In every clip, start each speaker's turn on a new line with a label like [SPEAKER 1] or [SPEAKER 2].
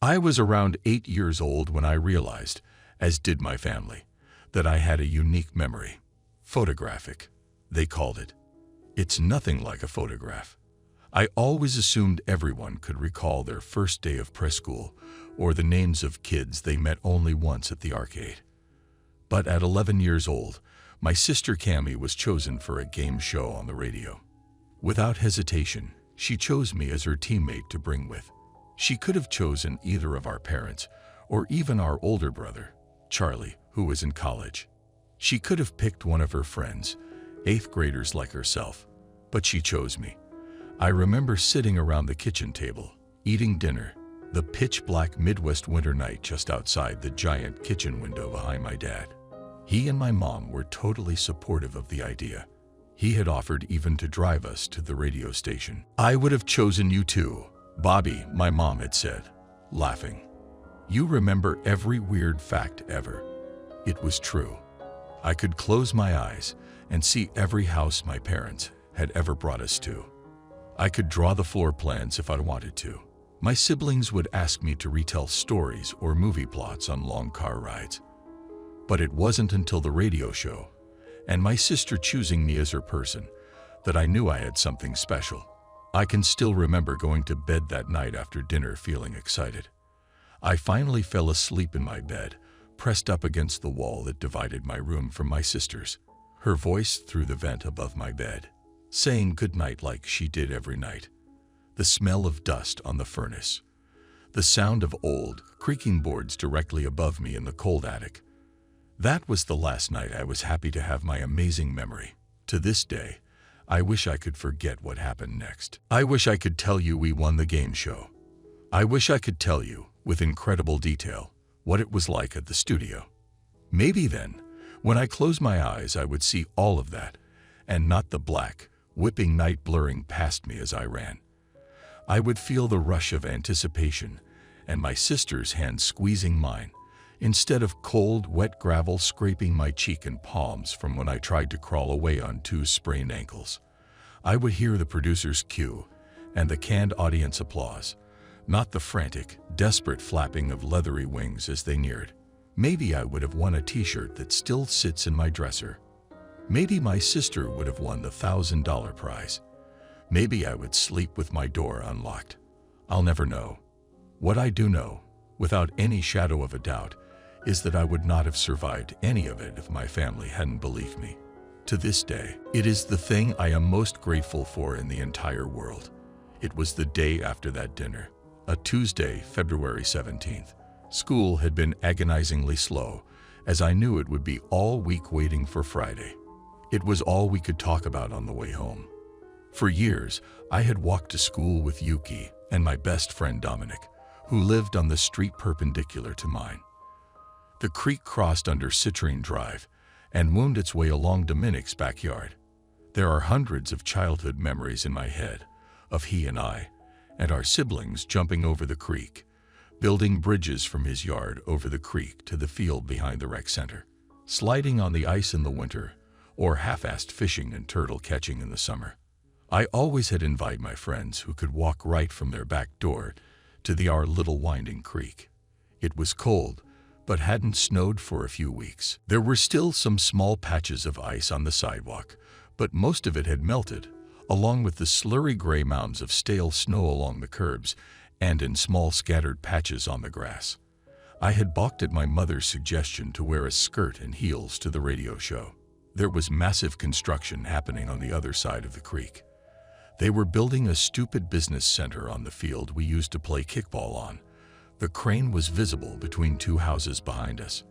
[SPEAKER 1] I was around 8 years old when I realized, as did my family, that I had a unique memory. Photographic, they called it. It's nothing like a photograph. I always assumed everyone could recall their first day of preschool or the names of kids they met only once at the arcade. But at 11 years old, my sister Cammie was chosen for a game show on the radio. Without hesitation, she chose me as her teammate to bring with. She could have chosen either of our parents or even our older brother, Charlie, who was in college. She could have picked one of her friends, 8th graders like herself, but she chose me. I remember sitting around the kitchen table, eating dinner, the pitch-black Midwest winter night just outside the giant kitchen window behind my dad. He and my mom were totally supportive of the idea. He had offered even to drive us to the radio station. "I would have chosen you too, Bobby," my mom had said, laughing. "You remember every weird fact ever." It was true. I could close my eyes and see every house my parents had ever brought us to. I could draw the floor plans if I wanted to. My siblings would ask me to retell stories or movie plots on long car rides. But it wasn't until the radio show, and my sister choosing me as her person, that I knew I had something special. I can still remember going to bed that night after dinner feeling excited. I finally fell asleep in my bed, pressed up against the wall that divided my room from my sister's, her voice through the vent above my bed, saying goodnight like she did every night. The smell of dust on the furnace, the sound of old, creaking boards directly above me in the cold attic. That was the last night I was happy to have my amazing memory. To this day, I wish I could forget what happened next. I wish I could tell you we won the game show. I wish I could tell you, with incredible detail, what it was like at the studio. Maybe then, when I closed my eyes, I would see all of that, and not the black, whipping night blurring past me as I ran. I would feel the rush of anticipation, and my sister's hand squeezing mine, instead of cold, wet gravel scraping my cheek and palms from when I tried to crawl away on 2 sprained ankles. I would hear the producer's cue and the canned audience applause, not the frantic, desperate flapping of leathery wings as they neared. Maybe I would have won a t-shirt that still sits in my dresser. Maybe my sister would have won the $1,000 prize. Maybe I would sleep with my door unlocked. I'll never know. What I do know, without any shadow of a doubt, is that I would not have survived any of it if my family hadn't believed me. To this day, it is the thing I am most grateful for in the entire world. It was the day after that dinner, a Tuesday, February 17th. School had been agonizingly slow, as I knew it would be all week waiting for Friday. It was all we could talk about on the way home. For years, I had walked to school with Yuki and my best friend Dominic, who lived on the street perpendicular to mine. The creek crossed under Citrine Drive and wound its way along Dominic's backyard. There are hundreds of childhood memories in my head of he and I, and our siblings jumping over the creek, building bridges from his yard over the creek to the field behind the rec center, sliding on the ice in the winter, or half-assed fishing and turtle catching in the summer. I always had invited my friends who could walk right from their back door to our little winding creek. It was cold, but hadn't snowed for a few weeks. There were still some small patches of ice on the sidewalk, but most of it had melted, along with the slurry gray mounds of stale snow along the curbs and in small scattered patches on the grass. I had balked at my mother's suggestion to wear a skirt and heels to the radio show. There was massive construction happening on the other side of the creek. They were building a stupid business center on the field we used to play kickball on. The crane was visible between 2 houses behind us.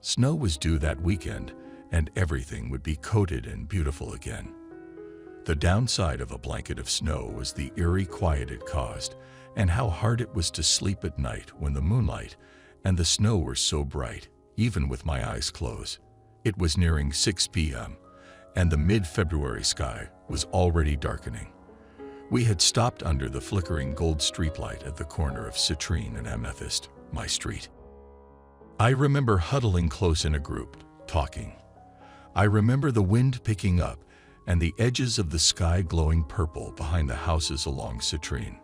[SPEAKER 1] Snow was due that weekend, and everything would be coated and beautiful again. The downside of a blanket of snow was the eerie quiet it caused, and how hard it was to sleep at night when the moonlight and the snow were so bright, even with my eyes closed. It was nearing 6 p.m., and the mid-February sky was already darkening. We had stopped under the flickering gold streetlight at the corner of Citrine and Amethyst, my street. I remember huddling close in a group, talking. I remember the wind picking up and the edges of the sky glowing purple behind the houses along Citrine.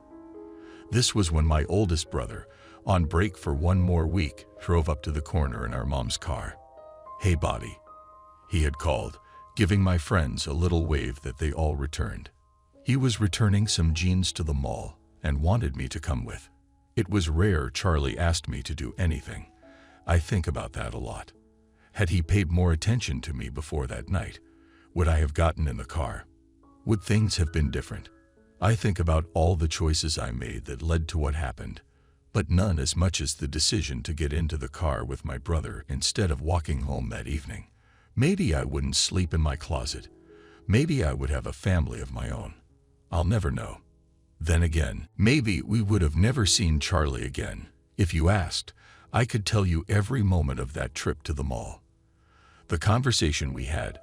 [SPEAKER 1] This was when my oldest brother, On break for one more week, drove up to the corner in our mom's car. "Hey, Bobby," he had called, giving my friends a little wave that they all returned. He was returning some jeans to the mall and wanted me to come with. It was rare Charlie asked me to do anything. I think about that a lot. Had he paid more attention to me before that night, would I have gotten in the car? Would things have been different? I think about all the choices I made that led to what happened, but none as much as the decision to get into the car with my brother instead of walking home that evening. Maybe I wouldn't sleep in my closet. Maybe I would have a family of my own. I'll never know. Then again, maybe we would have never seen Charlie again. If you asked, I could tell you every moment of that trip to the mall. The conversation we had,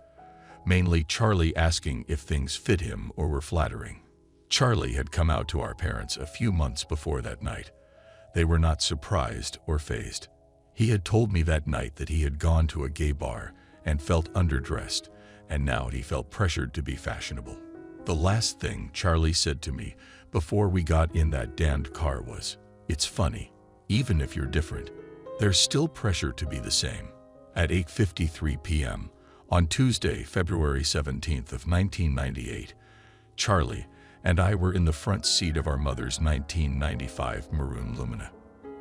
[SPEAKER 1] mainly Charlie asking if things fit him or were flattering. Charlie had come out to our parents a few months before that night. They were not surprised or fazed. He had told me that night that he had gone to a gay bar and felt underdressed, and now he felt pressured to be fashionable. The last thing Charlie said to me before we got in that damned car was, "It's funny, even if you're different, there's still pressure to be the same." At 8:53 p.m. on Tuesday, February 17th of 1998, Charlie and I were in the front seat of our mother's 1995 maroon Lumina.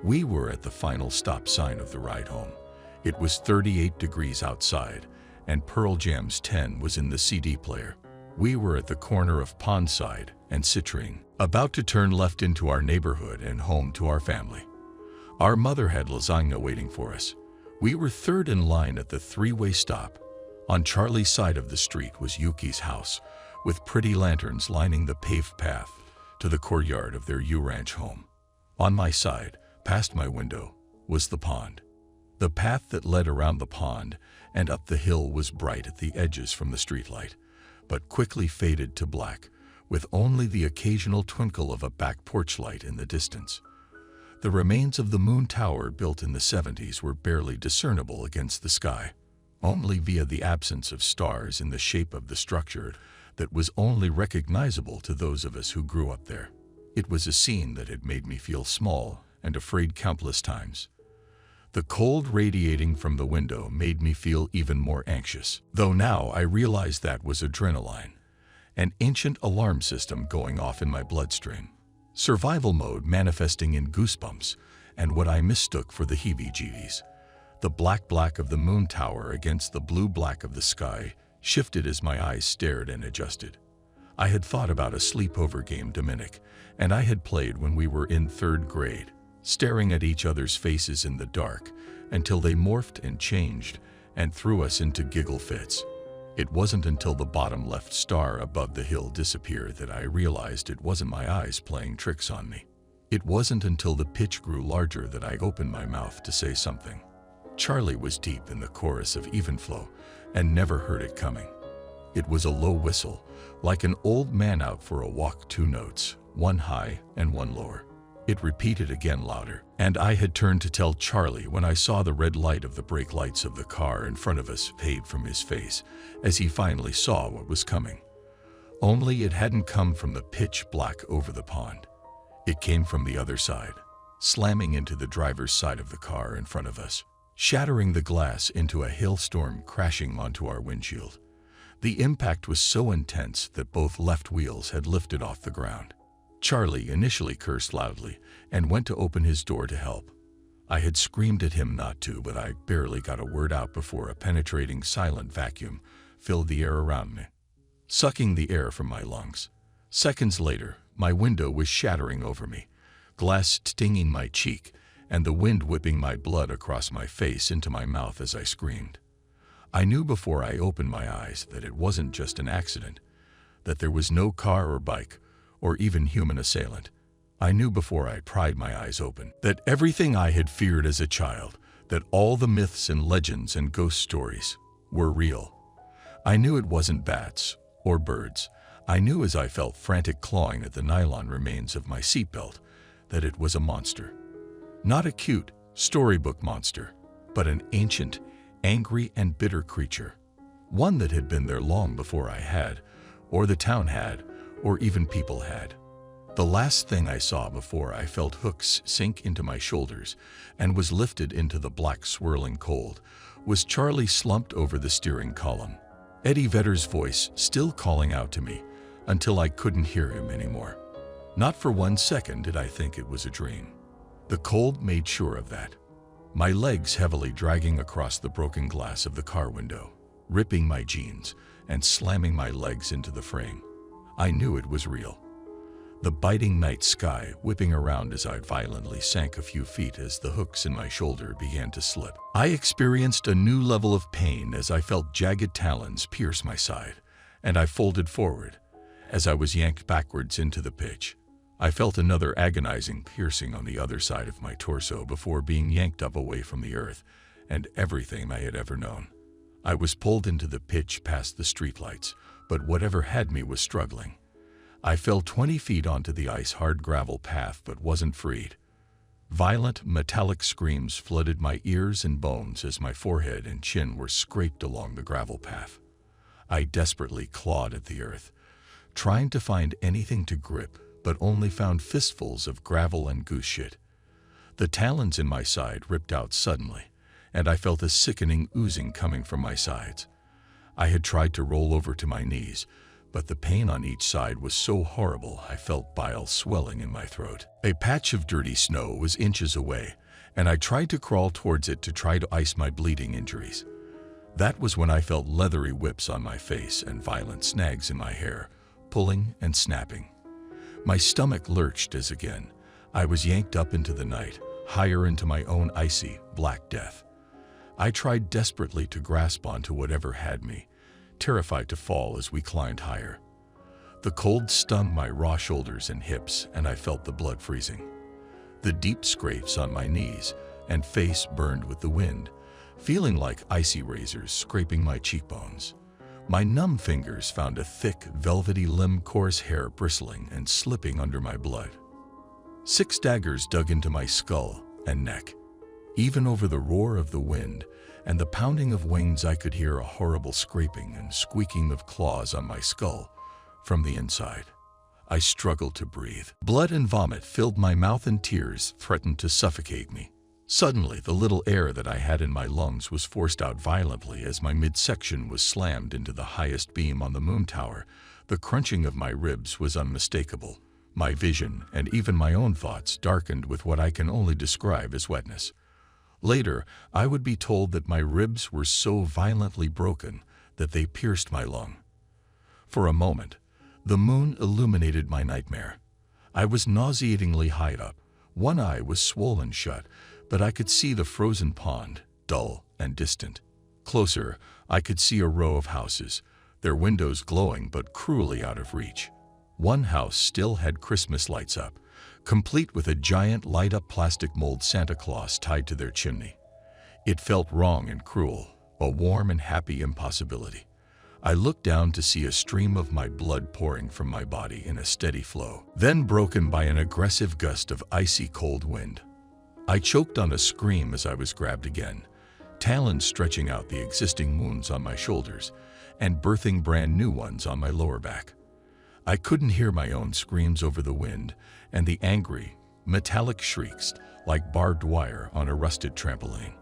[SPEAKER 1] We were at the final stop sign of the ride home. It was 38 degrees outside, and Pearl Jam's 10 was in the CD player. We were at the corner of Pondside and Citrine, about to turn left into our neighborhood and home to our family. Our mother had lasagna waiting for us. We were third in line at the three-way stop. On Charlie's side of the street was Yuki's house, with pretty lanterns lining the paved path to the courtyard of their U-Ranch home. On my side, past my window, was the pond. The path that led around the pond and up the hill was bright at the edges from the streetlight, but quickly faded to black, with only the occasional twinkle of a back porch light in the distance. The remains of the moon tower built in the 70s were barely discernible against the sky, only via the absence of stars in the shape of the structure that was only recognizable to those of us who grew up there. It was a scene that had made me feel small and afraid countless times. The cold radiating from the window made me feel even more anxious, though now I realized that was adrenaline, an ancient alarm system going off in my bloodstream. Survival mode manifesting in goosebumps and what I mistook for the heebie-jeebies. The black of the moon tower against the blue-black of the sky shifted as my eyes stared and adjusted. I had thought about a sleepover game Dominic, and I had played when we were in third grade, staring at each other's faces in the dark until they morphed and changed and threw us into giggle fits. It wasn't until the bottom left star above the hill disappeared that I realized it wasn't my eyes playing tricks on me. It wasn't until the pitch grew larger that I opened my mouth to say something. Charlie was deep in the chorus of Even Flow and never heard it coming. It was a low whistle, like an old man out for a walk, 2 notes, one high and one lower. It repeated again louder, and I had turned to tell Charlie when I saw the red light of the brake lights of the car in front of us fade from his face as he finally saw what was coming. Only it hadn't come from the pitch black over the pond. It came from the other side, slamming into the driver's side of the car in front of us, shattering the glass into a hailstorm crashing onto our windshield. The impact was so intense that both left wheels had lifted off the ground. Charlie initially cursed loudly and went to open his door to help. I had screamed at him not to, but I barely got a word out before a penetrating silent vacuum filled the air around me, sucking the air from my lungs. Seconds later, my window was shattering over me, glass stinging my cheek, and the wind whipping my blood across my face into my mouth as I screamed. I knew before I opened my eyes that it wasn't just an accident, that there was no car or bike or even human assailant. I knew before I pried my eyes open that everything I had feared as a child, that all the myths and legends and ghost stories were real. I knew it wasn't bats or birds. I knew as I felt frantic clawing at the nylon remains of my seatbelt that it was a monster. Not a cute storybook monster, but an ancient, angry and bitter creature. One that had been there long before I had, or the town had, or even people had. The last thing I saw before I felt hooks sink into my shoulders and was lifted into the black swirling cold was Charlie slumped over the steering column, Eddie Vedder's voice still calling out to me until I couldn't hear him anymore. Not for 1 second did I think it was a dream. The cold made sure of that. My legs heavily dragging across the broken glass of the car window, ripping my jeans and slamming my legs into the frame. I knew it was real. The biting night sky whipping around as I violently sank a few feet as the hooks in my shoulder began to slip. I experienced a new level of pain as I felt jagged talons pierce my side, and I folded forward. As I was yanked backwards into the pitch, I felt another agonizing piercing on the other side of my torso before being yanked up away from the earth and everything I had ever known. I was pulled into the pitch past the streetlights, but whatever had me was struggling. I fell 20 feet onto the ice-hard gravel path but wasn't freed. Violent, metallic screams flooded my ears and bones as my forehead and chin were scraped along the gravel path. I desperately clawed at the earth, trying to find anything to grip, but only found fistfuls of gravel and goose shit. The talons in my side ripped out suddenly, and I felt a sickening oozing coming from my sides. I had tried to roll over to my knees, but the pain on each side was so horrible I felt bile swelling in my throat. A patch of dirty snow was inches away, and I tried to crawl towards it to try to ice my bleeding injuries. That was when I felt leathery whips on my face and violent snags in my hair, pulling and snapping. My stomach lurched as again I was yanked up into the night, higher into my own icy, black death. I tried desperately to grasp onto whatever had me, terrified to fall as we climbed higher. The cold stung my raw shoulders and hips, and I felt the blood freezing. The deep scrapes on my knees and face burned with the wind, feeling like icy razors scraping my cheekbones. My numb fingers found a thick, velvety limb, coarse hair bristling and slipping under my blood. 6 daggers dug into my skull and neck. Even over the roar of the wind and the pounding of wings, I could hear a horrible scraping and squeaking of claws on my skull from the inside. I struggled to breathe. Blood and vomit filled my mouth and tears threatened to suffocate me. Suddenly, the little air that I had in my lungs was forced out violently as my midsection was slammed into the highest beam on the moon tower. The crunching of my ribs was unmistakable. My vision and even my own thoughts darkened with what I can only describe as wetness. Later, I would be told that my ribs were so violently broken that they pierced my lung. For a moment, the moon illuminated my nightmare. I was nauseatingly high up. One eye was swollen shut, but I could see the frozen pond, dull and distant. Closer, I could see a row of houses, their windows glowing but cruelly out of reach. One house still had Christmas lights up, complete with a giant light-up plastic mold Santa Claus tied to their chimney. It felt wrong and cruel, a warm and happy impossibility. I looked down to see a stream of my blood pouring from my body in a steady flow, then broken by an aggressive gust of icy cold wind. I choked on a scream as I was grabbed again, talons stretching out the existing wounds on my shoulders and birthing brand new ones on my lower back. I couldn't hear my own screams over the wind and the angry, metallic shrieks like barbed wire on a rusted trampoline.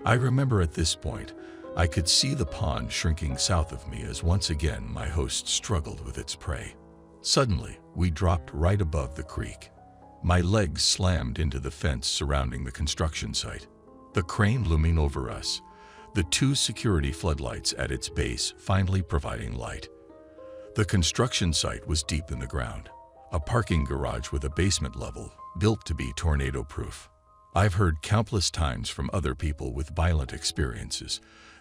[SPEAKER 1] I remember at this point, I could see the pond shrinking south of me as once again my host struggled with its prey. Suddenly, we dropped right above the creek. My legs slammed into the fence surrounding the construction site. The crane looming over us, the 2 security floodlights at its base finally providing light. The construction site was deep in the ground, a parking garage with a basement level built to be tornado-proof. I've heard countless times from other people with violent experiences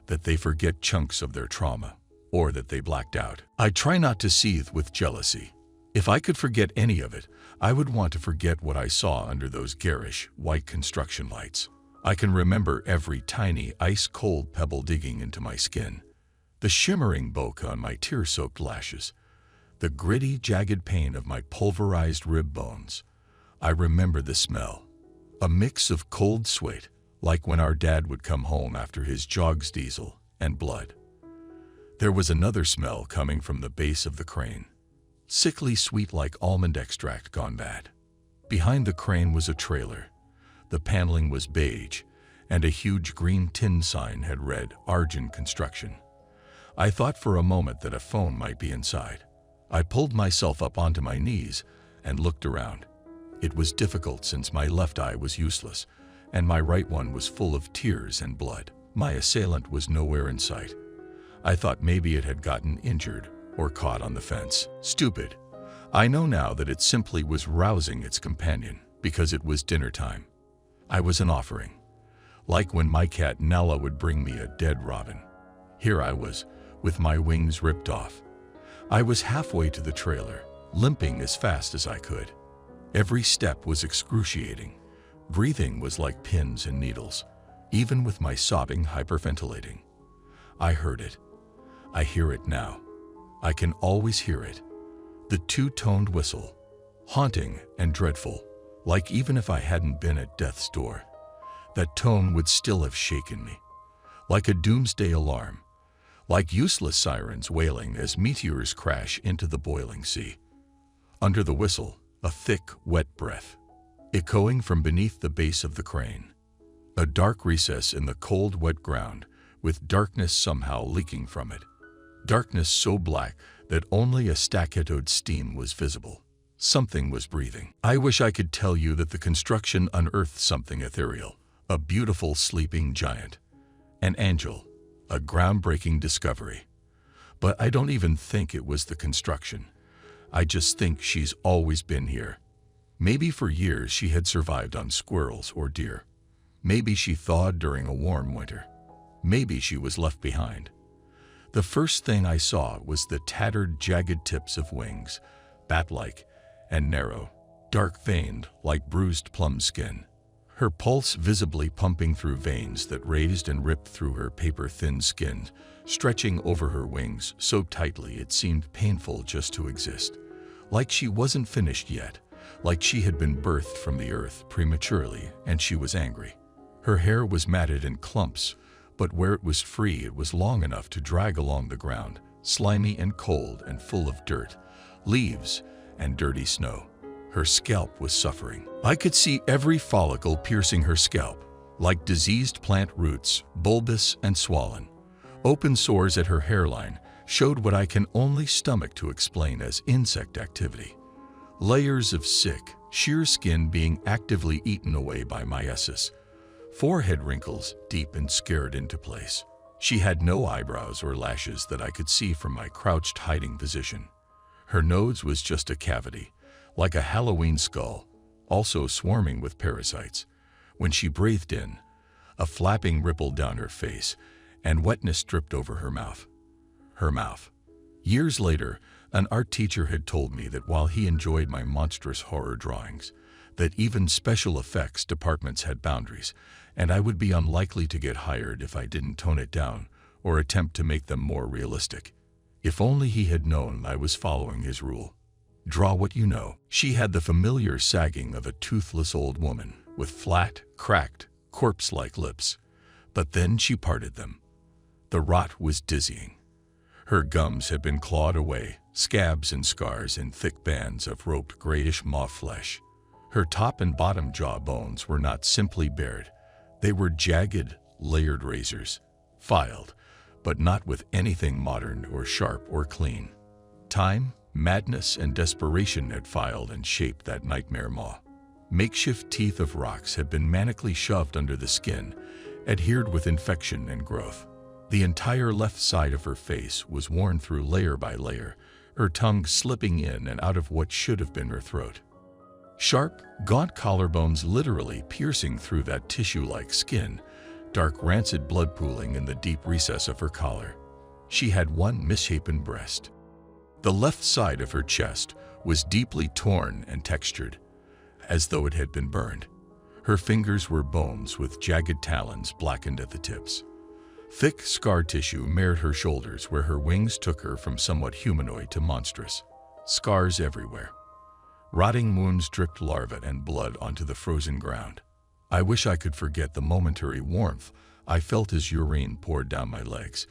[SPEAKER 1] that they forget chunks of their trauma or that they blacked out. I try not to seethe with jealousy. If I could forget any of it, I would want to forget what I saw under those garish, white construction lights. I can remember every tiny, ice-cold pebble digging into my skin, the shimmering bokeh on my tear-soaked lashes, the gritty, jagged pain of my pulverized rib bones. I remember the smell, a mix of cold sweat, like when our dad would come home after his jogs diesel, and blood. There was another smell coming from the base of the crane, sickly sweet like almond extract gone bad. Behind the crane was a trailer. The paneling was beige, and a huge green tin sign had read Argent Construction. I thought for a moment that a phone might be inside. I pulled myself up onto my knees and looked around. It was difficult since my left eye was useless, and my right one was full of tears and blood. My assailant was nowhere in sight. I thought maybe it had gotten injured or caught on the fence. Stupid. I know now that it simply was rousing its companion because it was dinner time. I was an offering, like when my cat Nella would bring me a dead robin. Here I was, with my wings ripped off. I was halfway to the trailer, limping as fast as I could. Every step was excruciating. Breathing was like pins and needles, even with my sobbing hyperventilating. I heard it. I hear it now. I can always hear it. The two-toned whistle, haunting and dreadful, like even if I hadn't been at death's door. That tone would still have shaken me, like a doomsday alarm, like useless sirens wailing as meteors crash into the boiling sea. Under the whistle, a thick, wet breath, echoing from beneath the base of the crane. A dark recess in the cold, wet ground, with darkness somehow leaking from it. Darkness so black that only a staccatoed steam was visible. Something was breathing. I wish I could tell you that the construction unearthed something ethereal, a beautiful sleeping giant, an angel, a groundbreaking discovery. But I don't even think it was the construction. I just think she's always been here. Maybe for years she had survived on squirrels or deer. Maybe she thawed during a warm winter. Maybe she was left behind. The first thing I saw was the tattered, jagged tips of wings, bat-like and narrow, dark-veined like bruised plum skin. Her pulse visibly pumping through veins that raised and ripped through her paper-thin skin, stretching over her wings so tightly it seemed painful just to exist. Like she wasn't finished yet, like she had been birthed from the earth prematurely and she was angry. Her hair was matted in clumps, but where it was free it was long enough to drag along the ground, slimy and cold and full of dirt, leaves, and dirty snow. Her scalp was suffering. I could see every follicle piercing her scalp, like diseased plant roots, bulbous and swollen. Open sores at her hairline showed what I can only stomach to explain as insect activity. Layers of sick, sheer skin being actively eaten away by myiasis. Forehead wrinkles deep and scared into place. She had no eyebrows or lashes that I could see from my crouched hiding position. Her nose was just a cavity, like a Halloween skull, also swarming with parasites. When she breathed in, a flapping rippled down her face, and wetness dripped over her mouth. Her mouth. Years later, an art teacher had told me that while he enjoyed my monstrous horror drawings, that even special effects departments had boundaries, and I would be unlikely to get hired if I didn't tone it down or attempt to make them more realistic. If only he had known I was following his rule. Draw what you know. She had the familiar sagging of a toothless old woman with flat, cracked, corpse-like lips, but then she parted them. The rot was dizzying. Her gums had been clawed away, scabs and scars in thick bands of roped grayish mauve flesh. Her top and bottom jaw bones were not simply bared. They were jagged, layered razors, filed, but not with anything modern or sharp or clean. Time, madness, and desperation had filed and shaped that nightmare maw. Makeshift teeth of rocks had been manically shoved under the skin, adhered with infection and growth. The entire left side of her face was worn through layer by layer, her tongue slipping in and out of what should have been her throat. Sharp, gaunt collarbones literally piercing through that tissue-like skin, dark rancid blood pooling in the deep recess of her collar. She had one misshapen breast. The left side of her chest was deeply torn and textured, as though it had been burned. Her fingers were bones with jagged talons blackened at the tips. Thick scar tissue marred her shoulders where her wings took her from somewhat humanoid to monstrous. Scars everywhere. Rotting wounds dripped larvae and blood onto the frozen ground. I wish I could forget the momentary warmth I felt as urine poured down my legs,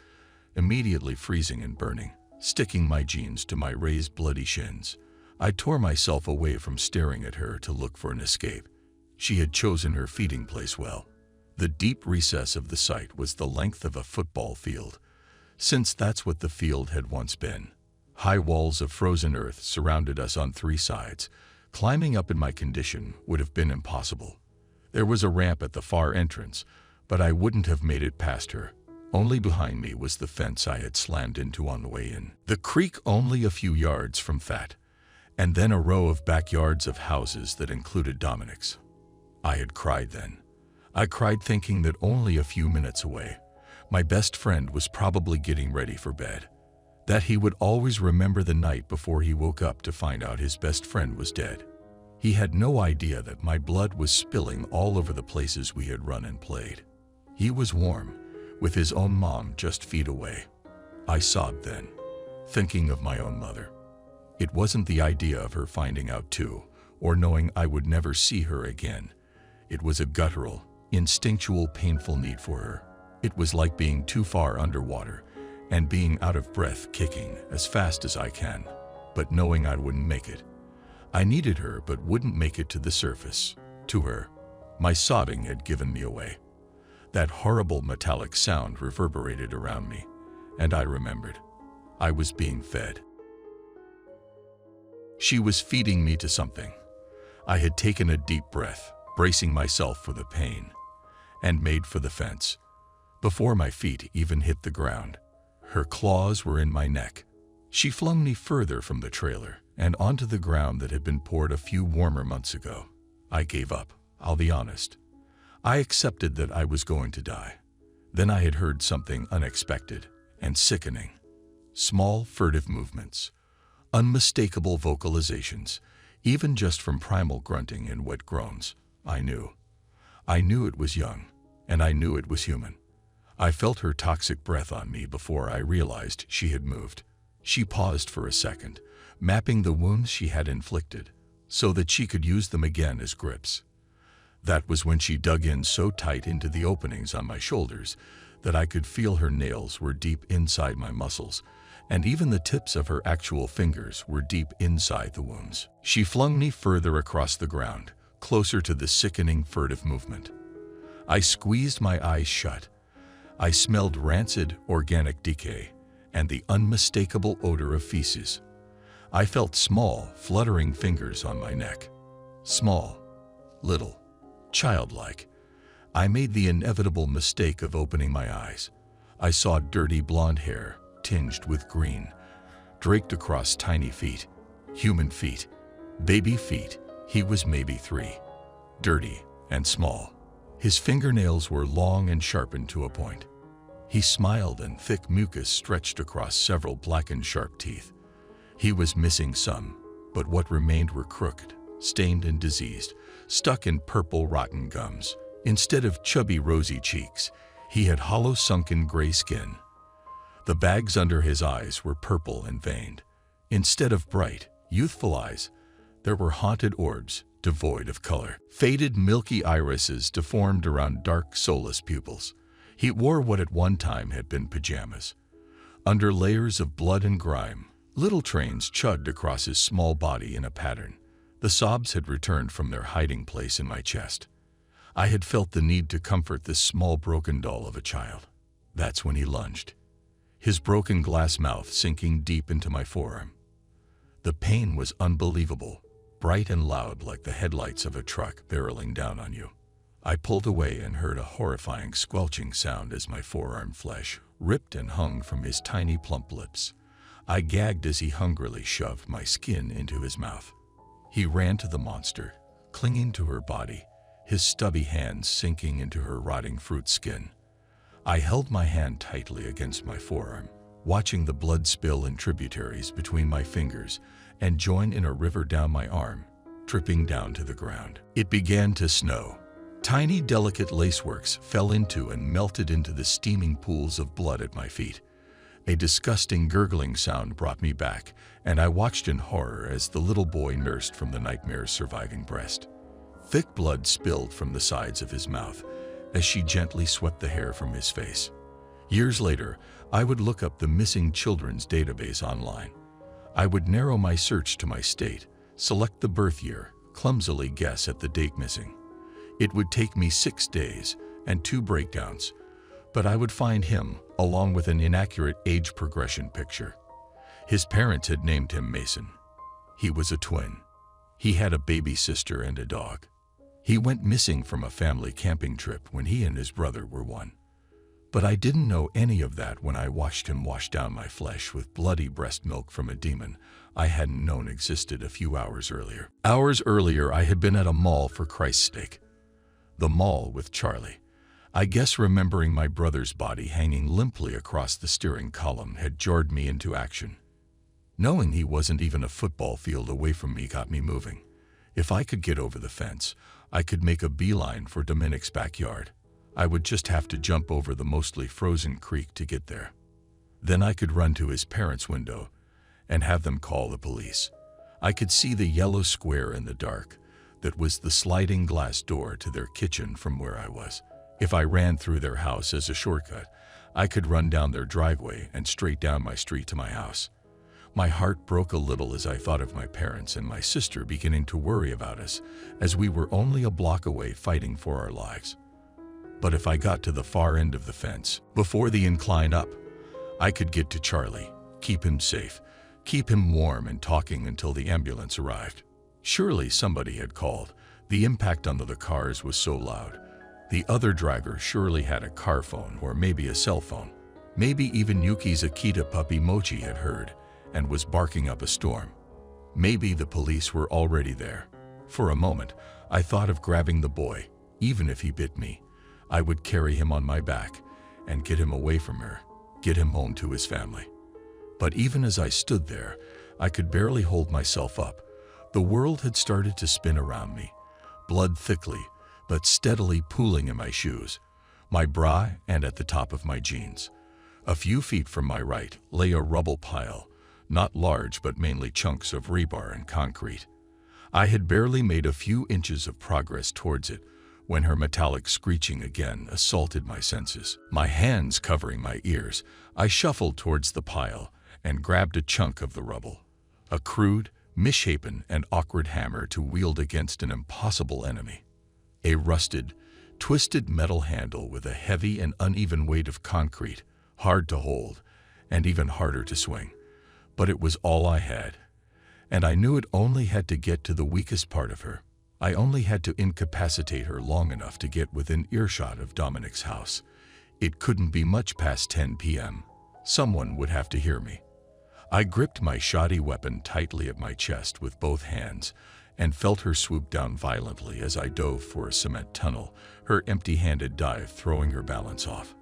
[SPEAKER 1] immediately freezing and burning. sticking my jeans to my raised bloody shins. I tore myself away from staring at her to look for an escape. She had chosen her feeding place well. The deep recess of the site was the length of a football field, since that's what the field had once been. High walls of frozen earth surrounded us on 3 sides. Climbing up in my condition would have been impossible. There was a ramp at the far entrance, but I wouldn't have made it past her. Only behind me was the fence I had slammed into on the way in. The creek only a few yards from that, and then a row of backyards of houses that included Dominic's. I had cried then. I cried thinking that only a few minutes away, my best friend was probably getting ready for bed. That he would always remember the night before he woke up to find out his best friend was dead. He had no idea that my blood was spilling all over the places we had run and played. He was warm, with his own mom just feet away. I sobbed then, thinking of my own mother. It wasn't the idea of her finding out too, or knowing I would never see her again. It was a guttural, instinctual, painful need for her. It was like being too far underwater and being out of breath, kicking as fast as I can, but knowing I wouldn't make it. I needed her but wouldn't make it to the surface, to her. My sobbing had given me away. That horrible metallic sound reverberated around me, and I remembered. I was being fed. She was feeding me to something. I had taken a deep breath, bracing myself for the pain, and made for the fence. Before my feet even hit the ground, her claws were in my neck. She flung me further from the trailer and onto the ground that had been poured a few warmer months ago. I gave up, I'll be honest. I accepted that I was going to die. Then I had heard something unexpected and sickening. Small, furtive movements, unmistakable vocalizations, even just from primal grunting and wet groans. I knew. I knew it was young, and I knew it was human. I felt her toxic breath on me before I realized she had moved. She paused for a second, mapping the wounds she had inflicted, so that she could use them again as grips. That was when she dug in so tight into the openings on my shoulders that I could feel her nails were deep inside my muscles, and even the tips of her actual fingers were deep inside the wounds. She flung me further across the ground, closer to the sickening, furtive movement. I squeezed my eyes shut. I smelled rancid, organic decay and the unmistakable odor of feces. I felt small, fluttering fingers on my neck. Small, little, childlike. I made the inevitable mistake of opening my eyes. I saw dirty blonde hair, tinged with green, draped across tiny feet, human feet, baby feet. He was maybe 3, dirty and small. His fingernails were long and sharpened to a point. He smiled and thick mucus stretched across several blackened sharp teeth. He was missing some, but what remained were crooked, stained and diseased, stuck in purple rotten gums. Instead of chubby rosy cheeks, he had hollow sunken gray skin. The bags under his eyes were purple and veined. Instead of bright, youthful eyes, there were haunted orbs, devoid of color. Faded milky irises deformed around dark soulless pupils. He wore what at one time had been pajamas. Under layers of blood and grime, little trains chugged across his small body in a pattern. The sobs had returned from their hiding place in my chest. I had felt the need to comfort this small broken doll of a child. That's when he lunged, his broken glass mouth sinking deep into my forearm. The pain was unbelievable, bright and loud like the headlights of a truck barreling down on you. I pulled away and heard a horrifying squelching sound as my forearm flesh ripped and hung from his tiny plump lips. I gagged as he hungrily shoved my skin into his mouth. He ran to the monster, clinging to her body, his stubby hands sinking into her rotting fruit skin. I held my hand tightly against my forearm, watching the blood spill in tributaries between my fingers and join in a river down my arm, dripping down to the ground. It began to snow. Tiny, delicate laceworks fell into and melted into the steaming pools of blood at my feet. A disgusting gurgling sound brought me back, and I watched in horror as the little boy nursed from the nightmare's surviving breast. Thick blood spilled from the sides of his mouth as she gently swept the hair from his face. Years later, I would look up the missing children's database online. I would narrow my search to my state, select the birth year, clumsily guess at the date missing. It would take me 6 days and 2 breakdowns, but I would find him along with an inaccurate age progression picture. His parents had named him Mason. He was a twin. He had a baby sister and a dog. He went missing from a family camping trip when he and his brother were 1. But I didn't know any of that when I watched him wash down my flesh with bloody breast milk from a demon I hadn't known existed a few hours earlier. Hours earlier, I had been at a mall for Christ's sake. The mall with Charlie. I guess remembering my brother's body hanging limply across the steering column had jarred me into action. Knowing he wasn't even a football field away from me got me moving. If I could get over the fence, I could make a beeline for Dominic's backyard. I would just have to jump over the mostly frozen creek to get there. Then I could run to his parents' window and have them call the police. I could see the yellow square in the dark that was the sliding glass door to their kitchen from where I was. If I ran through their house as a shortcut, I could run down their driveway and straight down my street to my house. My heart broke a little as I thought of my parents and my sister beginning to worry about us, as we were only a block away fighting for our lives. But if I got to the far end of the fence, before the incline up, I could get to Charlie, keep him safe, keep him warm and talking until the ambulance arrived. Surely somebody had called. The impact on the cars was so loud. The other driver surely had a car phone or maybe a cell phone. Maybe even Yuki's Akita puppy Mochi had heard and was barking up a storm. Maybe the police were already there. For a moment, I thought of grabbing the boy. Even if he bit me, I would carry him on my back and get him away from her, get him home to his family. But even as I stood there, I could barely hold myself up. The world had started to spin around me, blood thickly but steadily pooling in my shoes, my bra, and at the top of my jeans. A few feet from my right lay a rubble pile, not large but mainly chunks of rebar and concrete. I had barely made a few inches of progress towards it when her metallic screeching again assaulted my senses. My hands covering my ears, I shuffled towards the pile and grabbed a chunk of the rubble. A crude, misshapen, and awkward hammer to wield against an impossible enemy. A rusted, twisted metal handle with a heavy and uneven weight of concrete, hard to hold, and even harder to swing. But it was all I had, and I knew it only had to get to the weakest part of her. I only had to incapacitate her long enough to get within earshot of Dominic's house. It couldn't be much past 10 p.m. Someone would have to hear me. I gripped my shoddy weapon tightly at my chest with both hands and felt her swoop down violently as I dove for a cement tunnel, her empty-handed dive throwing her balance off.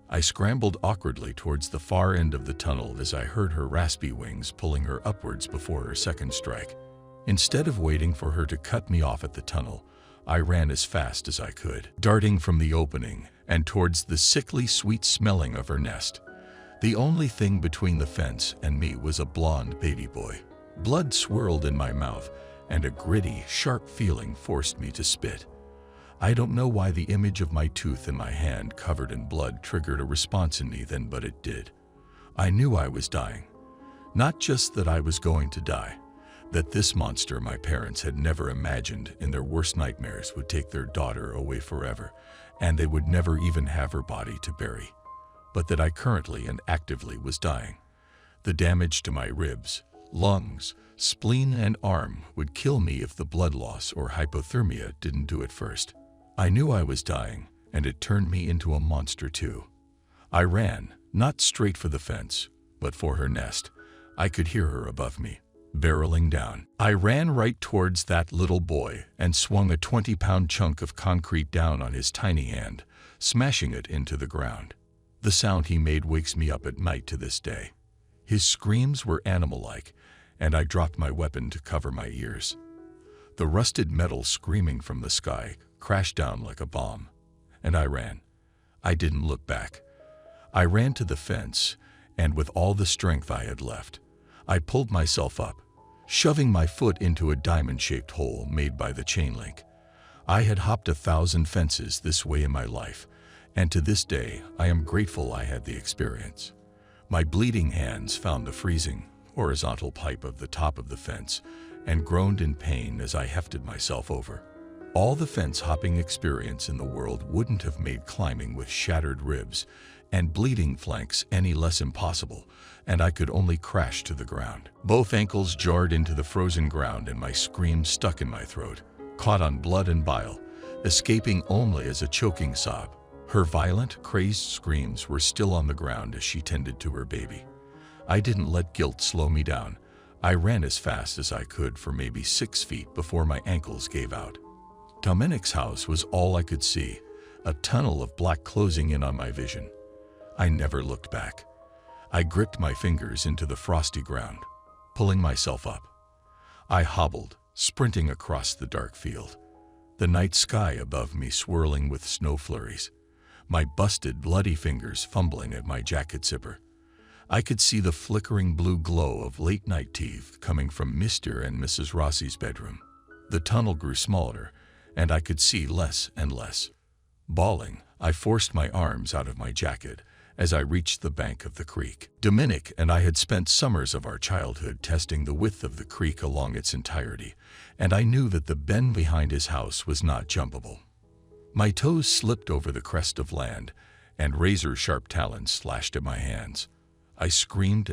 [SPEAKER 1] I scrambled awkwardly towards the far end of the tunnel as I heard her raspy wings pulling her upwards before her second strike. Instead of waiting for her to cut me off at the tunnel, I ran as fast as I could, darting from the opening and towards the sickly sweet smelling of her nest. The only thing between the fence and me was a blonde baby boy. Blood swirled in my mouth, and a gritty, sharp feeling forced me to spit. I don't know why the image of my tooth in my hand covered in blood triggered a response in me then, but it did. I knew I was dying. Not just that I was going to die, that this monster my parents had never imagined in their worst nightmares would take their daughter away forever, and they would never even have her body to bury, but that I currently and actively was dying. The damage to my ribs, lungs, spleen, and arm would kill me if the blood loss or hypothermia didn't do it first. I knew I was dying, and it turned me into a monster too. I ran, not straight for the fence, but for her nest. I could hear her above me, barreling down. I ran right towards that little boy and swung a 20-pound chunk of concrete down on his tiny hand, smashing it into the ground. The sound he made wakes me up at night to this day. His screams were animal-like, and I dropped my weapon to cover my ears. The rusted metal screaming from the sky crashed down like a bomb, and I ran. I didn't look back. I ran to the fence, and with all the strength I had left, I pulled myself up, shoving my foot into a diamond-shaped hole made by the chain link. I had hopped 1,000 fences this way in my life, and to this day I am grateful I had the experience. My bleeding hands found the freezing, horizontal pipe of the top of the fence and groaned in pain as I hefted myself over. All the fence-hopping experience in the world wouldn't have made climbing with shattered ribs and bleeding flanks any less impossible, and I could only crash to the ground. Both ankles jarred into the frozen ground and my scream stuck in my throat, caught on blood and bile, escaping only as a choking sob. Her violent, crazed screams were still on the ground as she tended to her baby. I didn't let guilt slow me down. I ran as fast as I could for maybe 6 feet before my ankles gave out. Dominic's house was all I could see, a tunnel of black closing in on my vision. I never looked back. I gripped my fingers into the frosty ground, pulling myself up. I hobbled, sprinting across the dark field, the night sky above me swirling with snow flurries, my busted, bloody fingers fumbling at my jacket zipper. I could see the flickering blue glow of late-night TV coming from Mr. and Mrs. Rossi's bedroom. The tunnel grew smaller, and I could see less and less. Bawling, I forced my arms out of my jacket as I reached the bank of the creek. Dominic and I had spent summers of our childhood testing the width of the creek along its entirety, and I knew that the bend behind his house was not jumpable. My toes slipped over the crest of land, and razor-sharp talons slashed at my hands. I screamed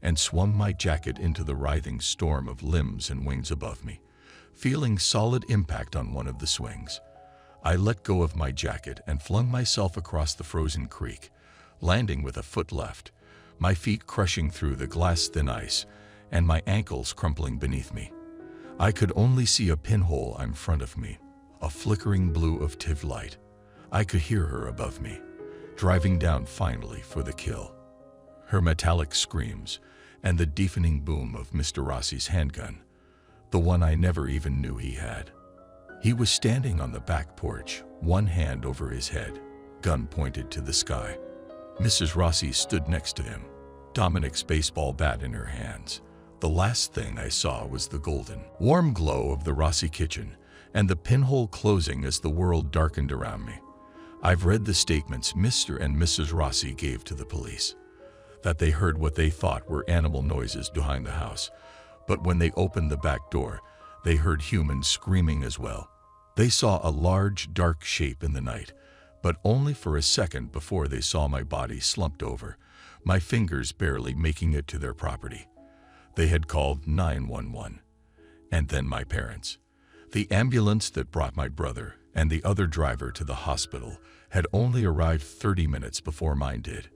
[SPEAKER 1] and swung my jacket into the writhing storm of limbs and wings above me, feeling solid impact on one of the swings. I let go of my jacket and flung myself across the frozen creek, landing with a foot left, my feet crushing through the glass-thin ice and my ankles crumpling beneath me. I could only see a pinhole in front of me, a flickering blue of TV light. I could hear her above me, driving down finally for the kill. Her metallic screams and the deafening boom of Mr. Rossi's handgun, the one I never even knew he had. He was standing on the back porch, one hand over his head, gun pointed to the sky. Mrs. Rossi stood next to him, Dominic's baseball bat in her hands. The last thing I saw was the golden, warm glow of the Rossi kitchen and the pinhole closing as the world darkened around me. I've read the statements Mr. and Mrs. Rossi gave to the police, that they heard what they thought were animal noises behind the house, but when they opened the back door, they heard humans screaming as well. They saw a large, dark shape in the night, but only for a second before they saw my body slumped over, my fingers barely making it to their property. They had called 911, and then my parents. The ambulance that brought my brother and the other driver to the hospital had only arrived 30 minutes before mine did.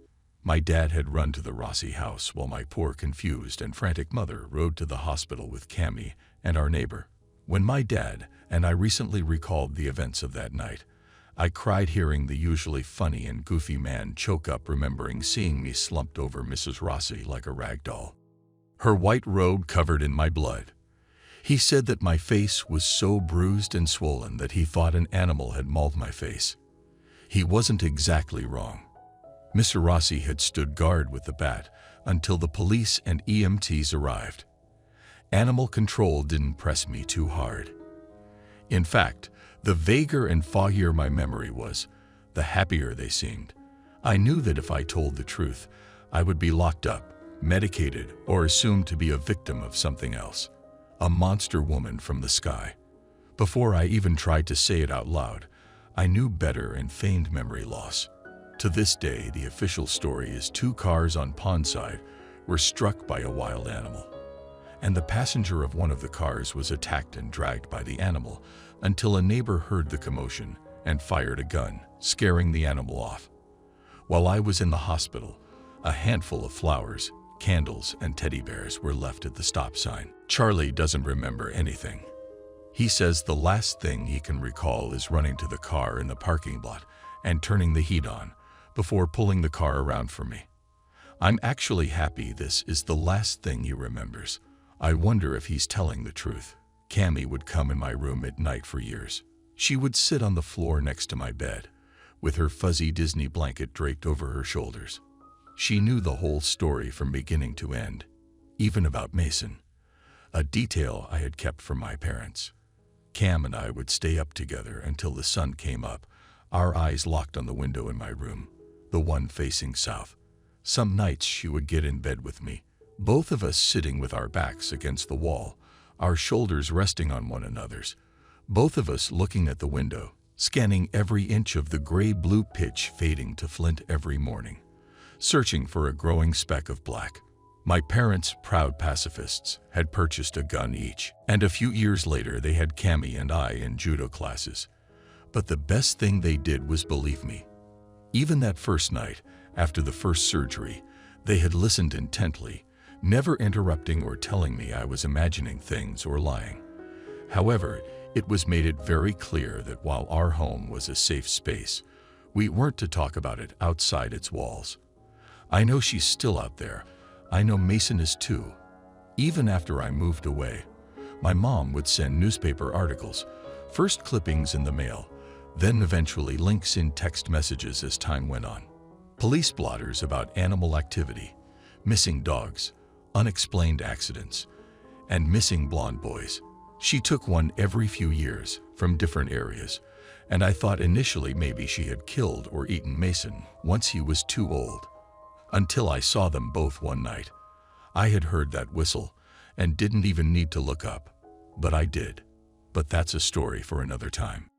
[SPEAKER 1] My dad had run to the Rossi house while my poor, confused, and frantic mother rode to the hospital with Cammy and our neighbor. When my dad and I recently recalled the events of that night, I cried hearing the usually funny and goofy man choke up remembering seeing me slumped over Mrs. Rossi like a rag doll, her white robe covered in my blood. He said that my face was so bruised and swollen that he thought an animal had mauled my face. He wasn't exactly wrong. Mr. Rossi had stood guard with the bat until the police and EMTs arrived. Animal control didn't press me too hard. In fact, the vaguer and foggier my memory was, the happier they seemed. I knew that if I told the truth, I would be locked up, medicated, or assumed to be a victim of something else, a monster woman from the sky. Before I even tried to say it out loud, I knew better and feigned memory loss. To this day, the official story is 2 cars on Pondside were struck by a wild animal, and the passenger of one of the cars was attacked and dragged by the animal until a neighbor heard the commotion and fired a gun, scaring the animal off. While I was in the hospital, a handful of flowers, candles, and teddy bears were left at the stop sign. Charlie doesn't remember anything. He says the last thing he can recall is running to the car in the parking lot and turning the heat on before pulling the car around for me. I'm actually happy this is the last thing he remembers. I wonder if he's telling the truth. Cammy would come in my room at night for years. She would sit on the floor next to my bed, with her fuzzy Disney blanket draped over her shoulders. She knew the whole story from beginning to end, even about Mason, a detail I had kept from my parents. Cam and I would stay up together until the sun came up, Our eyes locked on the window in my room, the one facing south. Some nights she would get in bed with me, both of us sitting with our backs against the wall, our shoulders resting on one another's, both of us looking at the window, scanning every inch of the gray-blue pitch fading to flint every morning, searching for a growing speck of black. My parents, proud pacifists, had purchased a gun each, and a few years later they had Cami and I in judo classes. But the best thing they did was believe me. Even that first night, after the first surgery, they had listened intently, never interrupting or telling me I was imagining things or lying. However, it was made it very clear that while our home was a safe space, we weren't to talk about it outside its walls. I know she's still out there. I know Mason is too. Even after I moved away, my mom would send newspaper articles, first clippings in the mail, then eventually links in text messages as time went on. Police blotters about animal activity, missing dogs, unexplained accidents, and missing blonde boys. She took one every few years from different areas, and I thought initially maybe she had killed or eaten Mason once he was too old. Until I saw them both one night. I had heard that whistle and didn't even need to look up, but I did. But that's a story for another time.